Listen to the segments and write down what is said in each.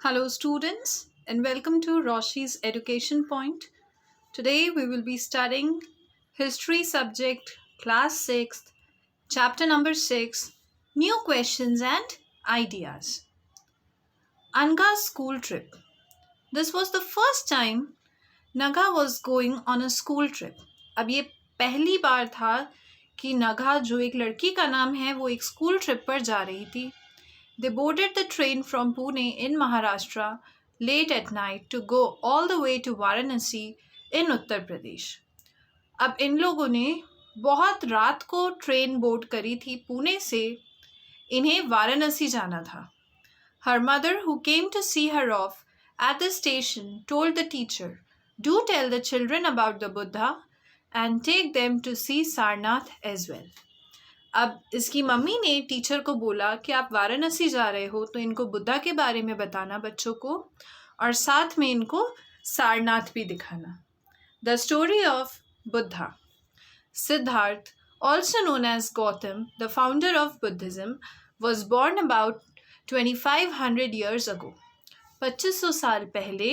Hello, students, and welcome to Roshi's Education Point. Today we will be studying History subject, Class 6th, Chapter number 6, New Questions and Ideas. Anga's school trip. This was the first time Naga was going on a school trip. अब ये पहली बार था कि नगा जो एक लड़की का नाम है वो एक स्कूल ट्रिप पर जा रही थी. They boarded the train from Pune in Maharashtra late at night to go all the way to Varanasi in Uttar Pradesh. अब इन लोगों ने बहुत रात को ट्रेन बोर्ड करी थी पुणे से. इन्हें वाराणसी जाना था. Her mother, who came to see her off at the station, told the teacher, "Do tell the children about the Buddha and take them to see Sarnath as well." अब इसकी mummy ने teacher को बोला कि आप वाराणसी जा रहे हो तो इनको बुद्धा के बारे में बताना बच्चों को और साथ में इनको सारनाथ भी दिखाना. The story of Buddha. Siddharth, also known as Gautam, the founder of Buddhism, was born about 2500 years ago. 2500 साल पहले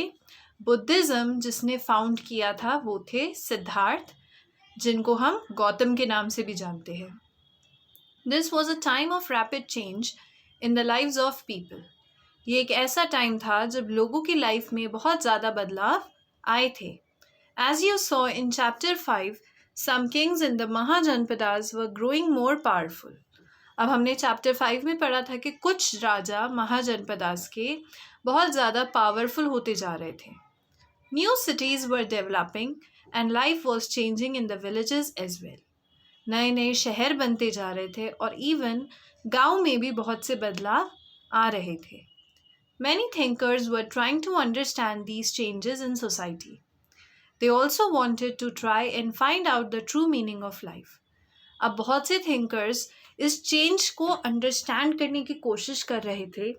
बुद्धिज्म जिसने फाउंड किया था वो थे सिद्धार्थ, जिनको हम गौतम के नाम से भी जानते हैं. This was a time of rapid change in the lives of people. ये एक ऐसा टाइम था जब लोगों की लाइफ में बहुत ज़्यादा बदलाव आए थे. As you saw in chapter 5, some kings in the Mahajanpadas were growing more powerful. अब हमने चैप्टर 5 में पढ़ा था कि कुछ राजा महाजनपदास के बहुत ज़्यादा पावरफुल होते जा रहे थे. New cities were developing and life was changing in the villages as well. नए नए शहर बनते जा रहे थे और इवन गांव में भी बहुत से बदलाव आ रहे थे. Many thinkers were trying to understand these changes in society. They also wanted to try and find out the true meaning of life. अब बहुत से thinkers इस चेंज को अंडरस्टैंड करने की कोशिश कर रहे थे.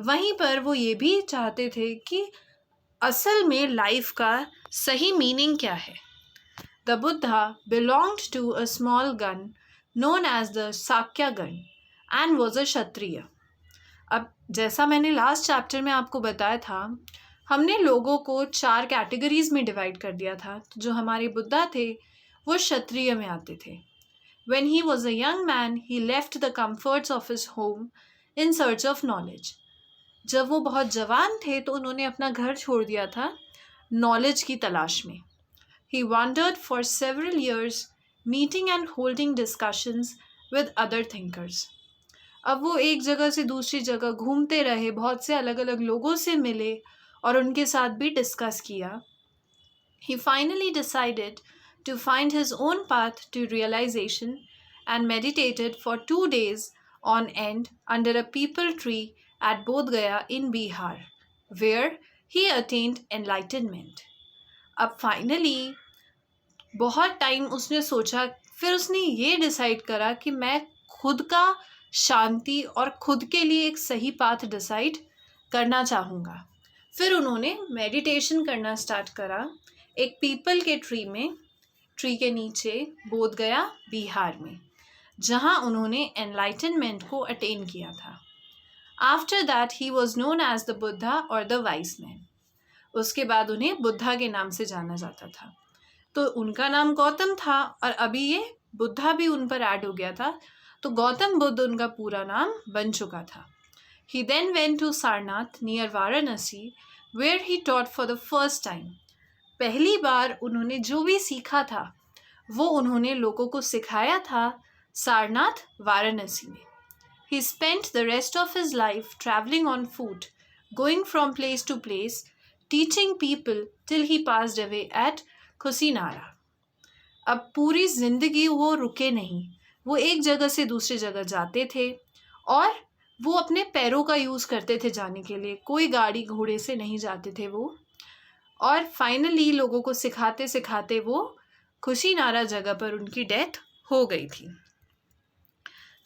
वहीं पर वो ये भी चाहते थे कि असल में लाइफ का सही मीनिंग क्या है. The Buddha belonged to a small gun known as the Sakya gun and was a Kshatriya. अब जैसा मैंने लास्ट चैप्टर में आपको बताया था, हमने लोगों को 4 कैटेगरीज में डिवाइड कर दिया था. तो जो हमारे बुद्धा थे वो क्षत्रिय में आते थे. When he was a young man, he left the comforts of his home in search of knowledge. जब वो बहुत जवान थे तो उन्होंने अपना घर छोड़ दिया था नॉलेज की तलाश में. He wandered for several years, meeting and holding discussions with other thinkers. अब वो एक जगह से दूसरी जगह घूमते रहे, बहुत से अलग अलग लोगों से मिले और उनके साथ भी डिस्कस किया. He finally decided to find his own path to realization and meditated for 2 days on end under a peepal tree at Bodh Gaya in Bihar, where he attained enlightenment. अब फाइनली बहुत time उसने सोचा, फिर उसने ये decide करा कि मैं खुद का शांति और खुद के लिए एक सही पाथ डिसाइड करना चाहूँगा. फिर उन्होंने मेडिटेशन करना स्टार्ट करा एक पीपल के ट्री के नीचे बोध गया बिहार में, जहाँ उन्होंने एनलाइटनमेंट को अटेन किया था. After that he was known as the Buddha और द वाइस मैन. उसके बाद उन्हें बुद्धा के नाम से जाना जाता था. तो उनका नाम गौतम था और अभी ये बुद्धा भी उन पर ऐड हो गया था, तो गौतम बुद्ध उनका पूरा नाम बन चुका था. He then went to Sarnath near Varanasi where he taught for the first time. पहली बार उन्होंने जो भी सीखा था वो उन्होंने लोगों को सिखाया था सारनाथ वाराणसी में. He spent the rest of his life traveling on foot, going from place to place, teaching people till he passed away at खुशीनारा. अब पूरी जिंदगी वो रुके नहीं, वो एक जगह से दूसरी जगह जाते थे और वो अपने पैरों का यूज़ करते थे जाने के लिए. कोई गाड़ी घोड़े से नहीं जाते थे वो. और फाइनली लोगों को सिखाते सिखाते वो खुशीनारा जगह पर उनकी डेथ हो गई थी.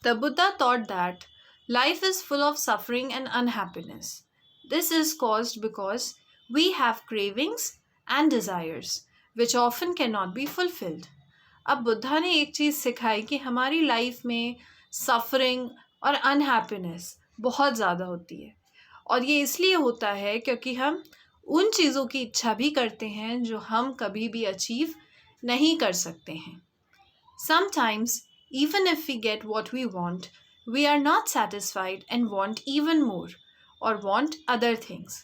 The Buddha thought that life is full of suffering and unhappiness. This is caused because we have cravings and desires which often cannot be fulfilled. अब बुद्धा ने एक चीज़ सिखाई कि हमारी लाइफ में सफरिंग और अनहैप्पीनेस बहुत ज़्यादा होती है और ये इसलिए होता है क्योंकि हम उन चीज़ों की इच्छा भी करते हैं जो हम कभी भी अचीव नहीं कर सकते हैं. Sometimes, even if we get what we want, we are not satisfied and want even more or want other things.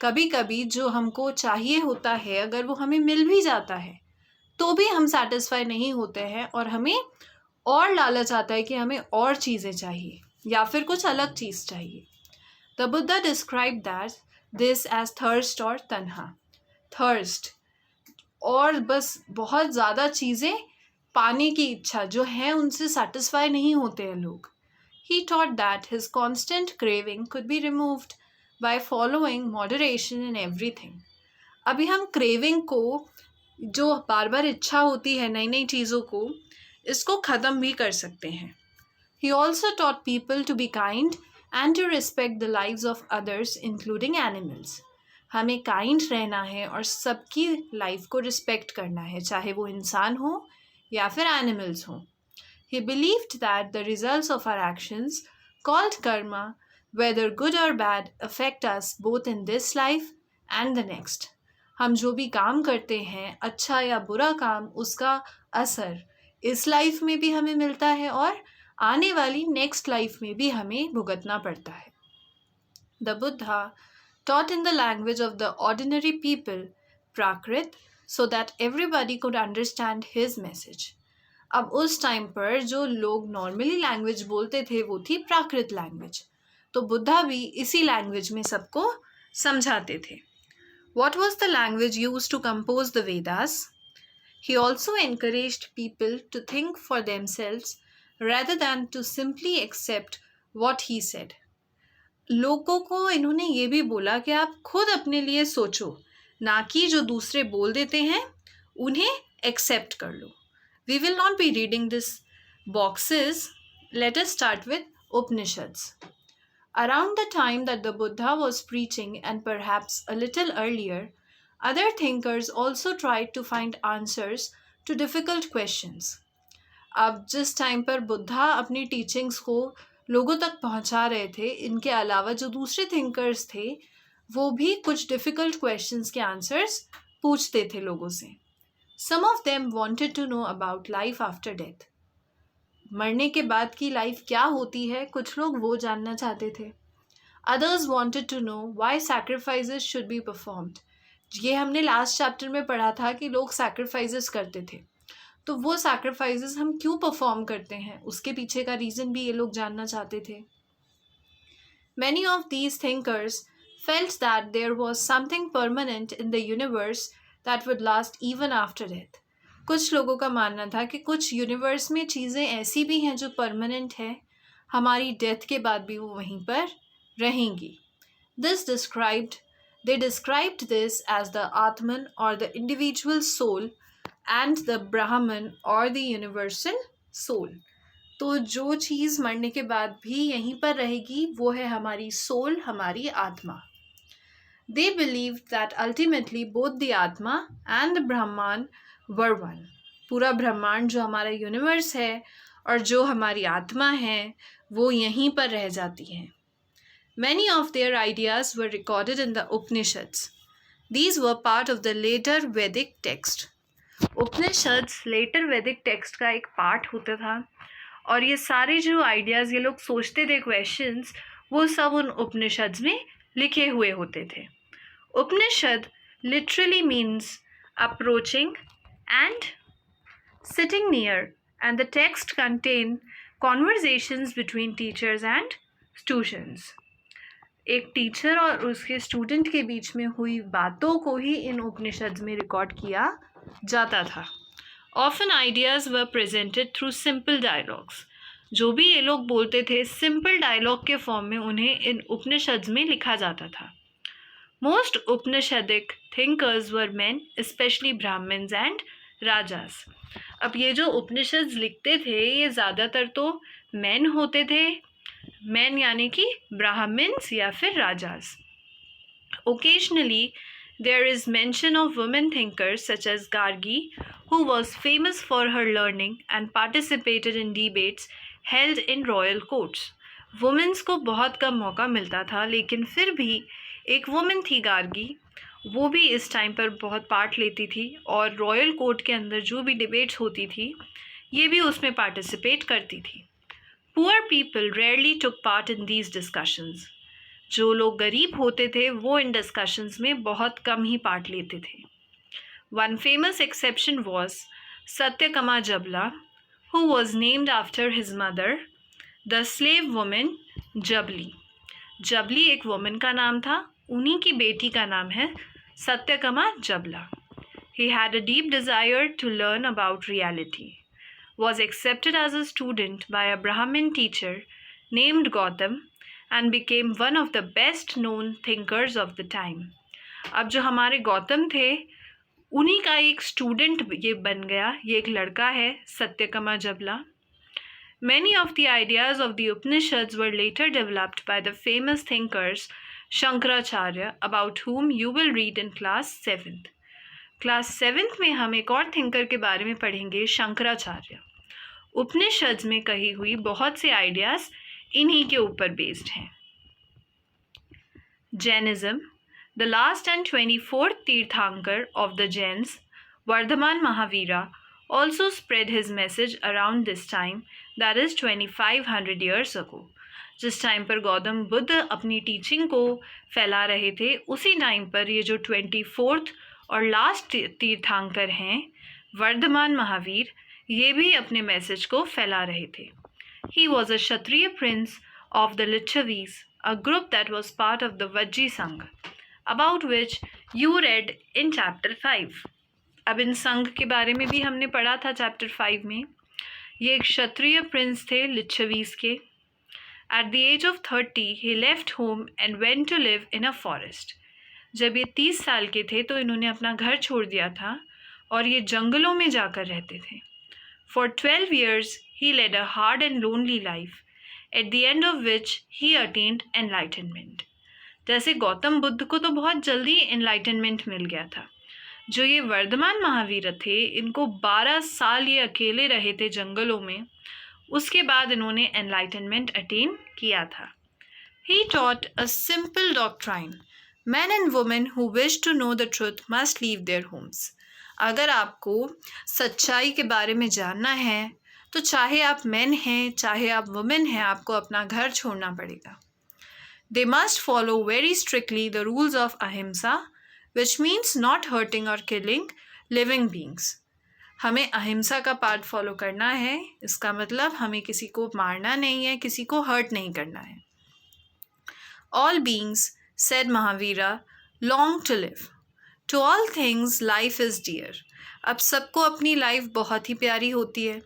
कभी कभी जो हमको चाहिए होता है अगर वो हमें मिल भी जाता है तो भी हम सेटिस्फाई नहीं होते हैं और हमें और लालच आता है कि हमें और चीज़ें चाहिए या फिर कुछ अलग चीज़ चाहिए. The Buddha described that this as thirst or tanha. Thirst और बस बहुत ज़्यादा चीज़ें पाने की इच्छा जो है उनसे सेटिस्फाई नहीं होते हैं लोग. He taught that his constant craving could be removed by following moderation in everything. अभी हम क्रेविंग को जो बार बार इच्छा होती है नई नई चीज़ों को इसको ख़त्म भी कर सकते हैं. He also taught people to be kind and to respect the lives of others including animals. हमें काइंड रहना है और सबकी लाइफ को रिस्पेक्ट करना है चाहे वो इंसान हो या फिर एनिमल्स हो. He believed that the results of our actions, called karma, whether good or bad, affect us both in this life and the next. हम जो भी काम करते हैं अच्छा या बुरा काम उसका असर इस लाइफ में भी हमें मिलता है और आने वाली नेक्स्ट लाइफ में भी हमें भुगतना पड़ता है. The Buddha taught in the language of the ordinary people, Prakrit, so that everybody could understand his message. अब उस टाइम पर जो लोग नॉर्मली लैंग्वेज बोलते थे वो थी प्राकृत लैंग्वेज. तो बुद्धा भी इसी लैंग्वेज में सबको समझाते थे. What was the language used to compose the Vedas? He also encouraged people to think for themselves rather than to simply accept what he said. लोगों को इन्होंने ये भी बोला कि आप खुद अपने लिए सोचो ना कि जो दूसरे बोल देते हैं उन्हें एक्सेप्ट कर लो. We will not be reading these boxes. Let us start with Upanishads. Around the time that the Buddha was preaching and perhaps a little earlier, other thinkers also tried to find answers to difficult questions. अब जिस time पर बुद्धा अपनी teachings को लोगों तक पहुंचा रहे थे इनके अलावा जो दूसरे थिंकर्स थे वो भी कुछ डिफ़िकल्ट क्वेश्चंस के आंसर्स पूछते थे लोगों से. Some of them wanted to know about life after death. मरने के बाद की लाइफ क्या होती है कुछ लोग वो जानना चाहते थे. Others wanted to know why sacrifices should be performed. ये हमने लास्ट चैप्टर में पढ़ा था कि लोग सैक्रिफाइसेस करते थे तो वो सैक्रिफाइसेस हम क्यों परफॉर्म करते हैं उसके पीछे का रीज़न भी ये लोग जानना चाहते थे. Many of these thinkers felt that there was something permanent in the universe that would last even after death. कुछ लोगों का मानना था कि कुछ यूनिवर्स में चीज़ें ऐसी भी हैं जो परमानेंट है हमारी डेथ के बाद भी वो वहीं पर रहेंगी. They described this as the Atman or the individual soul and the Brahman or the universal soul. तो जो चीज़ मरने के बाद भी यहीं पर रहेगी वो है हमारी सोल हमारी आत्मा. They believed that ultimately both the Atma and the Brahman were one. पूरा ब्रह्मांड जो हमारा यूनिवर्स है और जो हमारी आत्मा है वो यहीं पर रह जाती हैं. Many of their ideas were recorded in the Upanishads. These were part of the later Vedic text. Upanishads later Vedic text का एक पार्ट होता था और ये सारे जो आइडियाज़ ये लोग सोचते थे क्वेश्चंस वो सब उन उपनिषद्स में लिखे हुए होते थे. Upanishad literally means approaching and sitting near, and the text contain conversations between teachers and students. एक टीचर और उसके स्टूडेंट के बीच में हुई बातों को ही इन उपनिषद्स में रिकॉर्ड किया जाता था. Often ideas were presented through simple dialogues. जो भी ये लोग बोलते थे सिंपल डायलॉग के फॉर्म में उन्हें इन उपनिषद्स में लिखा जाता था. Most Upanishadic thinkers were men, especially Brahmins and Rajas. अब ये जो उपनिषद्स लिखते थे ये ज़्यादातर तो मैन होते थे. मैन यानी कि ब्राह्मण्स या फिर rajas. Occasionally, there is mention of women thinkers such as Gargi, who was famous for her learning and participated in debates held in royal courts. Women's को बहुत कम मौका मिलता था, लेकिन फिर भी एक वुमेन थी गार्गी, वो भी इस टाइम पर बहुत पार्ट लेती थी और रॉयल कोर्ट के अंदर जो भी डिबेट्स होती थी ये भी उसमें पार्टिसिपेट करती थी। Poor people rarely took part in these discussions. जो लोग गरीब होते थे वो इन डिस्कशंस में बहुत कम ही पार्ट लेते थे। One famous exception was Satyakama Jabala, who was named after his mother the slave women Jabali. Jabali एक वुमेन का नाम था, उन्हीं की बेटी का नाम है सत्यकमा जबला। He had a deep desire to learn about reality, was accepted as a student by a Brahmin teacher named Gautam, and became one of the best known thinkers of the time. अब जो हमारे गौतम थे उन्हीं का एक student ये बन गया, ये एक लड़का है सत्यकमा जबला। Many of the ideas of the Upanishads were later developed by the famous thinkers Shankaracharya, about whom you will read in class 7th. Class 7th में हम एक और थिंकर के बारे में पढ़ेंगे, शंकराचार्य। उपनिषद में कही हुई बहुत से आइडियाज इन्हीं के ऊपर बेस्ड हैं। Jainism, the last and 24th Tirthankar of the Jains, Vardhaman Mahavira, also spread his message around this time, that is 2500 years ago. जिस टाइम पर गौतम बुद्ध अपनी टीचिंग को फैला रहे थे उसी टाइम पर ये जो 24th और लास्ट तीर्थंकर हैं वर्धमान महावीर, ये भी अपने मैसेज को फैला रहे थे। He was a Kshatriya prince of the Lichavis, a group that was part of the Vajji Sangh, about which you read in chapter 5. अब इन संघ के बारे में भी हमने पढ़ा था चैप्टर 5 में। ये एक क्षत्रिय प्रिंस थे लिच्छवीस के। At the age of 30, he left home and went to live in a forest. जब ये 30 साल के थे तो इन्होंने अपना घर छोड़ दिया था और ये जंगलों में जाकर रहते थे। For 12 years, he led a hard and lonely life, at the end of which he attained enlightenment. जैसे गौतम बुद्ध को तो बहुत जल्दी enlightenment मिल गया था, जो ये वर्धमान महावीर थे इनको 12 साल ये अकेले रहे थे जंगलों में, उसके बाद इन्होंने enlightenment attain किया था। He taught a simple doctrine. Men and women who wish to know the truth must leave their homes. अगर आपको सच्चाई के बारे में जानना है तो चाहे आप men हैं चाहे आप women हैं, आपको अपना घर छोड़ना पड़ेगा। They must follow very strictly the rules of ahimsa, which means not hurting or killing living beings. हमें अहिंसा का पार्ट फॉलो करना है, इसका मतलब हमें किसी को मारना नहीं है, किसी को हर्ट नहीं करना है। All beings, said Mahavira, long to live. To all things, life is dear. अब सबको अपनी लाइफ बहुत ही प्यारी होती है।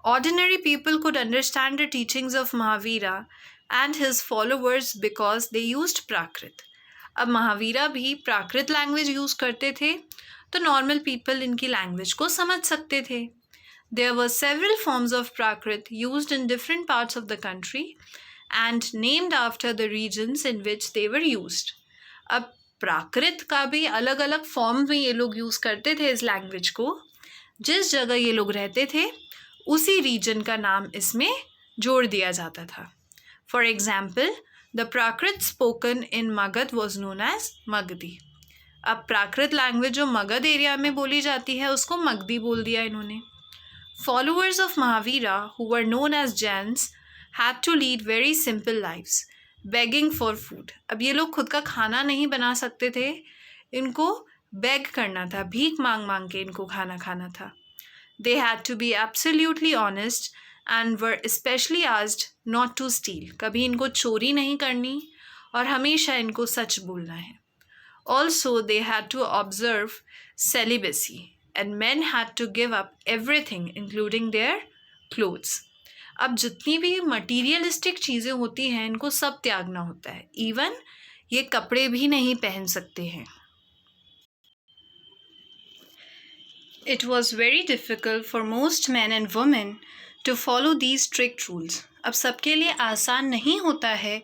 Ordinary people could understand the teachings of Mahavira and his followers because they used Prakrit. अब महावीरा भी प्राकृत लैंग्वेज यूज़ करते थे तो नॉर्मल पीपल इनकी लैंग्वेज को समझ सकते थे। There were several forms of Prakrit used in different parts of the country and named after the regions in which they were used. अब प्राकृत का भी अलग अलग फॉर्म में ये लोग यूज़ करते थे इस लैंग्वेज को। जिस जगह ये लोग रहते थे उसी रीजन का नाम इसमें जोड़ दिया जाता था। For example, the Prakrit spoken in Magadh was known as Magadhi. अब प्राकृत लैंग्वेज जो मगध एरिया में बोली जाती है उसको मगधी बोल दिया इन्होंने। Followers of Mahavira who were known as Jains had to lead very simple lives, begging for food. अब ये लोग खुद का खाना नहीं बना सकते थे, इनको बेग करना था, भीख मांग मांग के इनको खाना खाना था। They had to be absolutely honest and were especially asked not to steal. कभी इनको चोरी नहीं करनी और हमेशा इनको सच बोलना है। Also, they had to observe celibacy and men had to give up everything including their clothes. अब जितनी भी मटीरियलिस्टिक चीज़ें होती हैं इनको सब त्यागना होता है, इवन ये कपड़े भी नहीं पहन सकते हैं। It was very difficult for most men and women to follow these strict rules. अब सबके लिए आसान नहीं होता है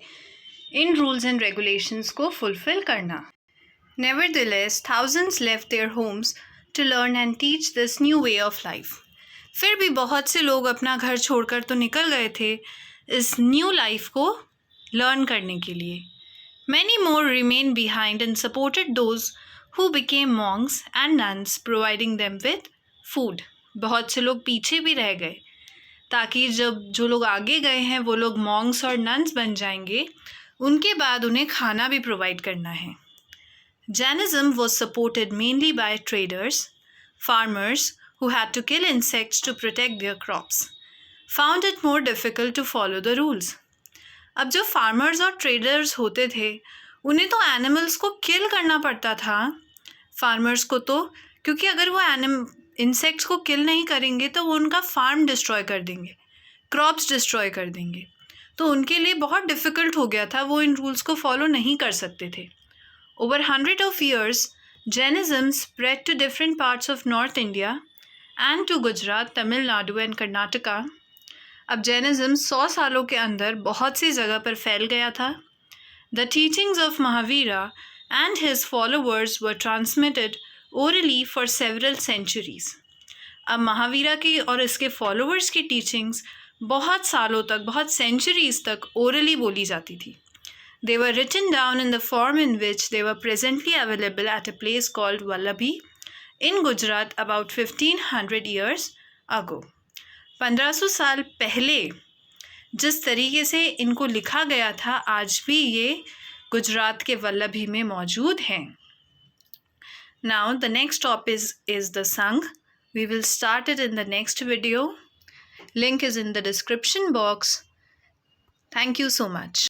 इन रूल्स एंड रेगुलेशंस को फुलफिल करना। Nevertheless, thousands left their homes to learn and teach this new way of life. फिर भी बहुत से लोग अपना घर छोड़कर तो निकल गए थे इस न्यू लाइफ को लर्न करने के लिए। Many more remained behind and supported those who became monks and nuns, providing them with food. बहुत से लोग पीछे भी रह गए ताकि जब जो लोग आगे गए हैं वो लोग मॉन्क्स और नन्स बन जाएंगे, उनके बाद उन्हें खाना भी प्रोवाइड करना है। Jainism was supported mainly by traders, farmers who had to kill insects to protect their crops, found it more difficult to follow the rules. अब जो फार्मर्स और ट्रेडर्स होते थे उन्हें तो एनिमल्स को किल करना पड़ता था, फार्मर्स को तो, क्योंकि अगर वो इंसेक्ट्स को किल नहीं करेंगे तो वो उनका फार्म डिस्ट्रॉय कर देंगे, क्रॉप्स डिस्ट्रॉय कर देंगे, तो उनके लिए बहुत डिफ़िकल्ट हो गया था, वो इन रूल्स को फॉलो नहीं कर सकते थे। Over 100 of years, Jainism spread to different parts of North India and to Gujarat, Tamil Nadu and Karnataka. अब जैनिज़्म 100 सालों के अंदर बहुत सी जगह पर फैल गया था। The teachings of Mahavira and his followers were transmitted orally for several centuries. अब महावीरा की और इसके फॉलोअर्स की टीचिंग्स बहुत सालों तक, बहुत सेंचुरीज तक ओरली बोली जाती थी। They were written down in the form in which they were presently available at a place called Vallabhi in Gujarat about 1500 years ago। 1500 साल पहले जिस तरीके से इनको लिखा गया था आज भी ये गुजरात के वल्लभी में मौजूद हैं। Now the next topic is the Sangha. We will start it in the next video. Link is in the description box. Thank you so much.